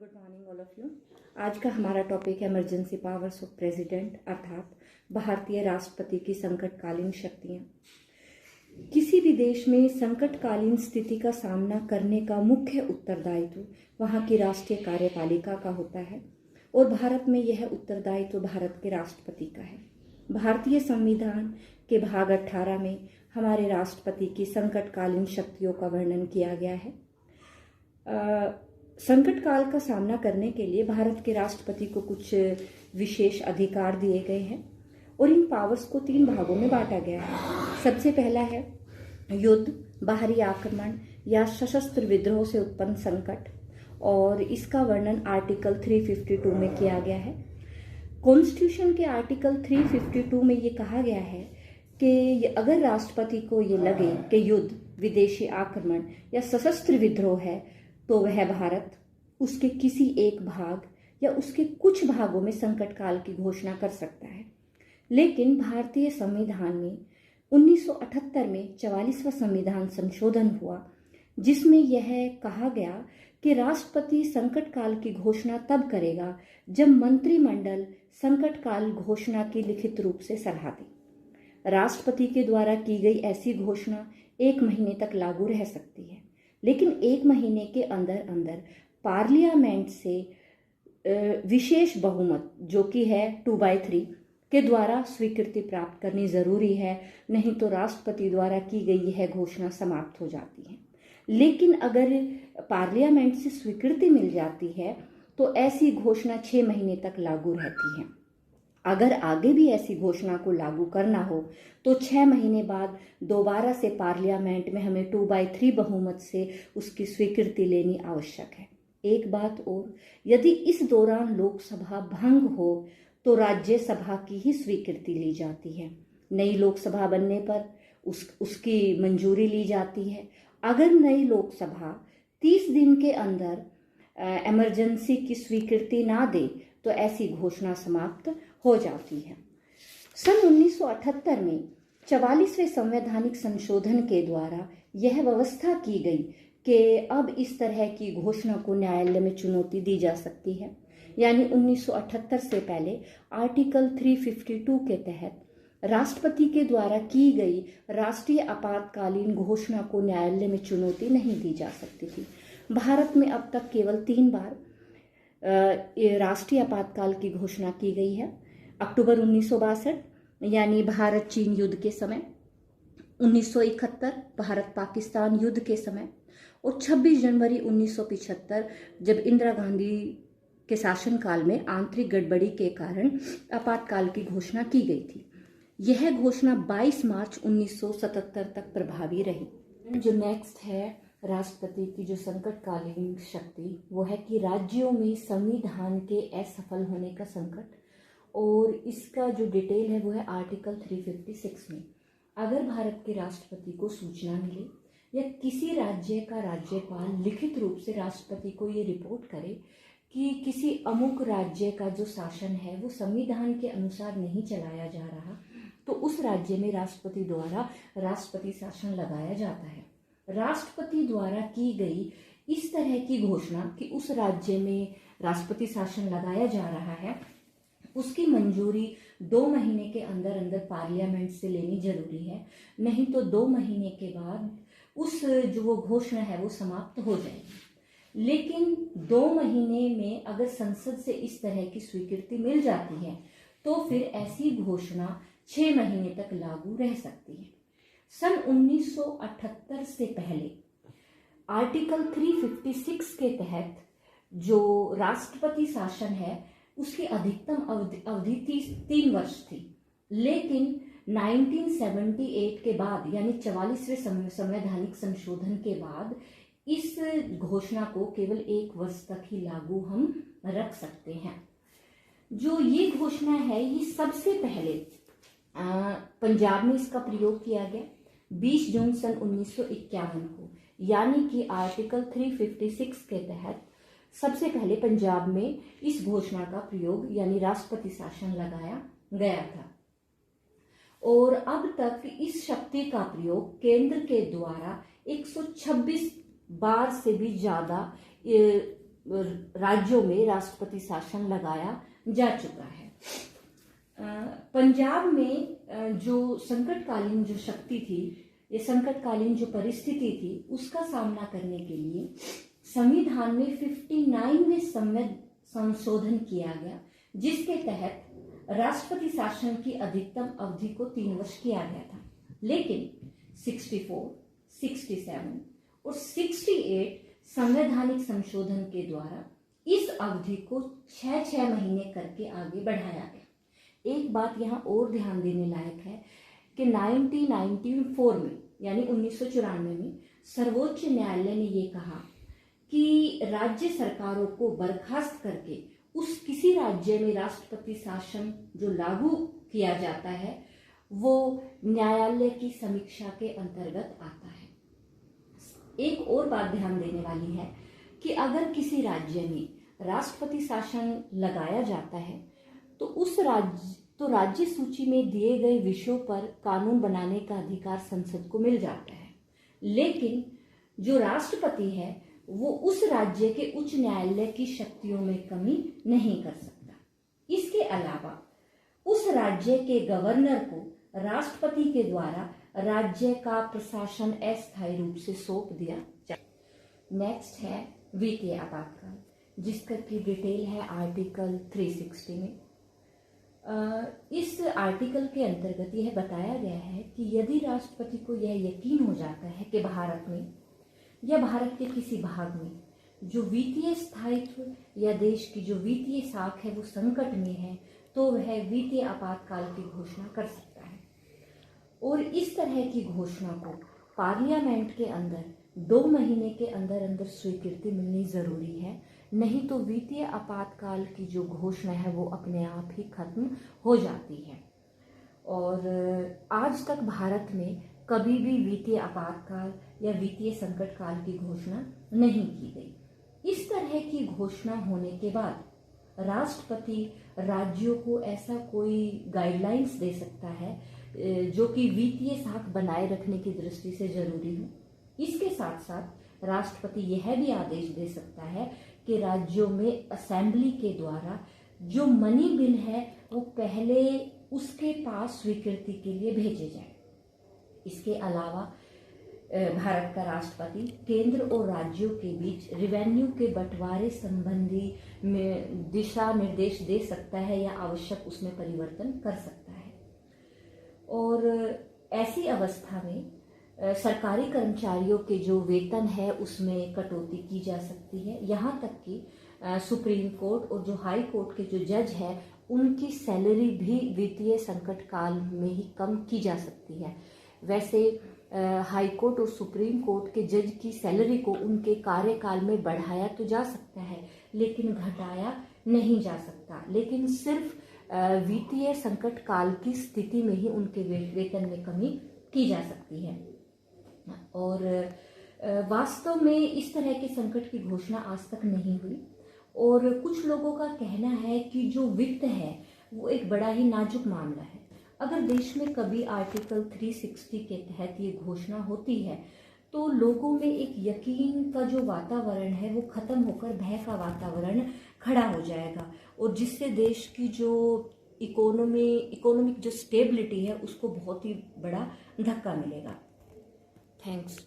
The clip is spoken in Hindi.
Good morning all of you. आज का हमारा टॉपिक है इमरजेंसी पावर्स ऑफ प्रेसिडेंट, अर्थात भारतीय राष्ट्रपति की संकटकालीन शक्तियां। किसी भी देश में संकटकालीन स्थिति का सामना करने का मुख्य उत्तरदायित्व वहां की राष्ट्रीय कार्यपालिका का होता है और भारत में यह उत्तरदायित्व भारत के राष्ट्रपति का है। भारतीय संविधान के भाग 18 में हमारे राष्ट्रपति की संकटकालीन शक्तियों का वर्णन किया गया है। संकट काल का सामना करने के लिए भारत के राष्ट्रपति को कुछ विशेष अधिकार दिए गए हैं और इन पावर्स को 3 भागों में बांटा गया है। सबसे पहला है युद्ध, बाहरी आक्रमण या सशस्त्र विद्रोह से उत्पन्न संकट, और इसका वर्णन आर्टिकल 352 में किया गया है। कॉन्स्टिट्यूशन के आर्टिकल 352 में ये कहा गया है कि अगर राष्ट्रपति को ये लगे कि युद्ध, विदेशी आक्रमण या सशस्त्र विद्रोह है तो वह भारत उसके किसी एक भाग या उसके कुछ भागों में संकट काल की घोषणा कर सकता है। लेकिन भारतीय संविधान में 1978 में 44वां संविधान संशोधन हुआ, जिसमें यह कहा गया कि राष्ट्रपति संकट काल की घोषणा तब करेगा जब मंत्रिमंडल संकट काल घोषणा की लिखित रूप से सलाह दे। राष्ट्रपति के द्वारा की गई ऐसी घोषणा 1 महीने तक लागू रह सकती है, लेकिन 1 महीने के अंदर अंदर पार्लियामेंट से विशेष बहुमत, जो कि है 2/3 के द्वारा स्वीकृति प्राप्त करनी जरूरी है, नहीं तो राष्ट्रपति द्वारा की गई यह घोषणा समाप्त हो जाती है। लेकिन अगर पार्लियामेंट से स्वीकृति मिल जाती है तो ऐसी घोषणा 6 महीने तक लागू रहती है। अगर आगे भी ऐसी घोषणा को लागू करना हो तो 6 महीने बाद दोबारा से पार्लियामेंट में हमें 2/3 बहुमत से उसकी स्वीकृति लेनी आवश्यक है। एक बात और, यदि इस दौरान लोकसभा भंग हो तो राज्यसभा की ही स्वीकृति ली जाती है। नई लोकसभा बनने पर उसकी मंजूरी ली जाती है। अगर नई लोकसभा 30 दिन के अंदर इमरजेंसी की स्वीकृति ना दे तो ऐसी घोषणा समाप्त हो जाती है। सन 1978 में 44वें संवैधानिक संशोधन के द्वारा यह व्यवस्था की गई कि अब इस तरह की घोषणा को न्यायालय में चुनौती दी जा सकती है। यानी 1978 से पहले आर्टिकल 352 के तहत राष्ट्रपति के द्वारा की गई राष्ट्रीय आपातकालीन घोषणा को न्यायालय में चुनौती नहीं दी जा सकती थी। भारत में अब तक केवल 3 बार राष्ट्रीय आपातकाल की घोषणा की गई है। अक्टूबर 1962 यानी भारत चीन युद्ध के समय, 1971 भारत पाकिस्तान युद्ध के समय, और 26 जनवरी 1975 जब इंदिरा गांधी के शासनकाल में आंतरिक गड़बड़ी के कारण आपातकाल की घोषणा की गई थी। यह घोषणा 22 मार्च 1977 तक प्रभावी रही। जो नेक्स्ट है राष्ट्रपति की जो संकटकालीन शक्ति, वो है कि राज्यों में संविधान के असफल होने का संकट, और इसका जो डिटेल है वो है आर्टिकल 356 में। अगर भारत के राष्ट्रपति को सूचना मिले या किसी राज्य का राज्यपाल लिखित रूप से राष्ट्रपति को ये रिपोर्ट करे कि किसी अमुक राज्य का जो शासन है वो संविधान के अनुसार नहीं चलाया जा रहा, तो उस राज्य में राष्ट्रपति द्वारा राष्ट्रपति शासन लगाया जाता है। राष्ट्रपति द्वारा की गई इस तरह की घोषणा कि उस राज्य में राष्ट्रपति शासन लगाया जा रहा है, उसकी मंजूरी 2 महीने के अंदर अंदर पार्लियामेंट से लेनी जरूरी है, नहीं तो 2 महीने के बाद उस जो वो घोषणा है वो समाप्त हो जाएगी। लेकिन 2 महीने में अगर संसद से इस तरह की स्वीकृति मिल जाती है तो फिर ऐसी घोषणा 6 महीने तक लागू रह सकती है। सन 1978 से पहले आर्टिकल 356 के तहत जो राष्ट्रपति शासन है उसकी अधिकतम अवधि 3 वर्ष थी, लेकिन 1978 के बाद यानी 44वें संवैधानिक संशोधन के बाद इस घोषणा को केवल 1 वर्ष तक ही लागू हम रख सकते हैं। जो ये घोषणा है ये सबसे पहले पंजाब में इसका प्रयोग किया गया 20 जून सन 1951 को, यानी कि आर्टिकल 356 के तहत सबसे पहले पंजाब में इस घोषणा का प्रयोग यानी राष्ट्रपति शासन लगाया गया था। और अब तक इस शक्ति का प्रयोग केंद्र के द्वारा 126 बार से भी ज्यादा राज्यों में राष्ट्रपति शासन लगाया जा चुका है। पंजाब में जो संकटकालीन जो शक्ति थी, ये संकटकालीन जो परिस्थिति थी, उसका सामना करने के लिए संविधान में 59वें संशोधन किया गया, जिसके तहत राष्ट्रपति शासन की अधिकतम अवधि को 3 वर्ष किया गया था। लेकिन 64, 67 और 68 संवैधानिक संशोधन के द्वारा इस अवधि को 6 महीने करके आगे बढ़ाया गया। एक बात यहाँ और ध्यान देने लायक है कि 1994 में यानी 1994 में सर्वोच्च न्यायालय ने ये कहा कि राज्य सरकारों को बर्खास्त करके उस किसी राज्य में राष्ट्रपति शासन जो लागू किया जाता है वो न्यायालय की समीक्षा के अंतर्गत आता है। एक और बात ध्यान देने वाली है कि अगर किसी राज्य में राष्ट्रपति शासन लगाया जाता है तो राज्य सूची में दिए गए विषयों पर कानून बनाने का अधिकार संसद को मिल जाता है, लेकिन जो राष्ट्रपति है वो उस राज्य के उच्च न्यायालय की शक्तियों में कमी नहीं कर सकता। इसके अलावा उस राज्य के गवर्नर को राष्ट्रपति के द्वारा राज्य का प्रशासन अस्थायी रूप से सौंप दिया जाए। नेक्स्ट है वित्तीय आपातकाल, जिसका की डिटेल है आर्टिकल 360 में। इस आर्टिकल के अंतर्गत यह बताया गया है कि यदि राष्ट्रपति को यह यकीन हो जाता है कि भारत में या भारत के किसी भाग में जो वित्तीय स्थायित्व या देश की जो वित्तीय साख है वो संकट में है, तो वह वित्तीय आपातकाल की घोषणा कर सकता है। और इस तरह की घोषणा को पार्लियामेंट के अंदर 2 महीने के अंदर अंदर स्वीकृति मिलनी जरूरी है, नहीं तो वित्तीय आपातकाल की जो घोषणा है वो अपने आप ही खत्म हो जाती है। और आज तक भारत में कभी भी वित्तीय आपातकाल या वित्तीय संकट काल की घोषणा नहीं की गई। इस तरह की घोषणा होने के बाद राष्ट्रपति राज्यों को ऐसा कोई गाइडलाइंस दे सकता है जो कि वित्तीय साख बनाए रखने की दृष्टि से जरूरी हो। इसके साथ साथ राष्ट्रपति यह भी आदेश दे सकता है कि राज्यों में असेंबली के द्वारा जो मनी बिल है वो पहले उसके पास स्वीकृति के लिए भेजे जाए। इसके अलावा भारत का राष्ट्रपति केंद्र और राज्यों के बीच रेवेन्यू के बंटवारे संबंधी में दिशा निर्देश दे सकता है या आवश्यक उसमें परिवर्तन कर सकता है। और ऐसी अवस्था में सरकारी कर्मचारियों के जो वेतन है उसमें कटौती की जा सकती है। यहाँ तक कि सुप्रीम कोर्ट और जो हाई कोर्ट के जो जज है उनकी सैलरी भी वित्तीय संकट काल में ही कम की जा सकती है। वैसे हाई कोर्ट और सुप्रीम कोर्ट के जज की सैलरी को उनके कार्यकाल में बढ़ाया तो जा सकता है, लेकिन घटाया नहीं जा सकता। लेकिन सिर्फ वित्तीय संकट काल की स्थिति में ही उनके वेतन में कमी की जा सकती है। और वास्तव में इस तरह के संकट की घोषणा आज तक नहीं हुई। और कुछ लोगों का कहना है कि जो वित्त है वो एक बड़ा ही नाजुक मामला है। अगर देश में कभी आर्टिकल 360 के तहत ये घोषणा होती है तो लोगों में एक यकीन का जो वातावरण है वो खत्म होकर भय का वातावरण खड़ा हो जाएगा, और जिससे देश की जो इकोनॉमिक जो स्टेबिलिटी है उसको बहुत ही बड़ा धक्का मिलेगा। थैंक्स।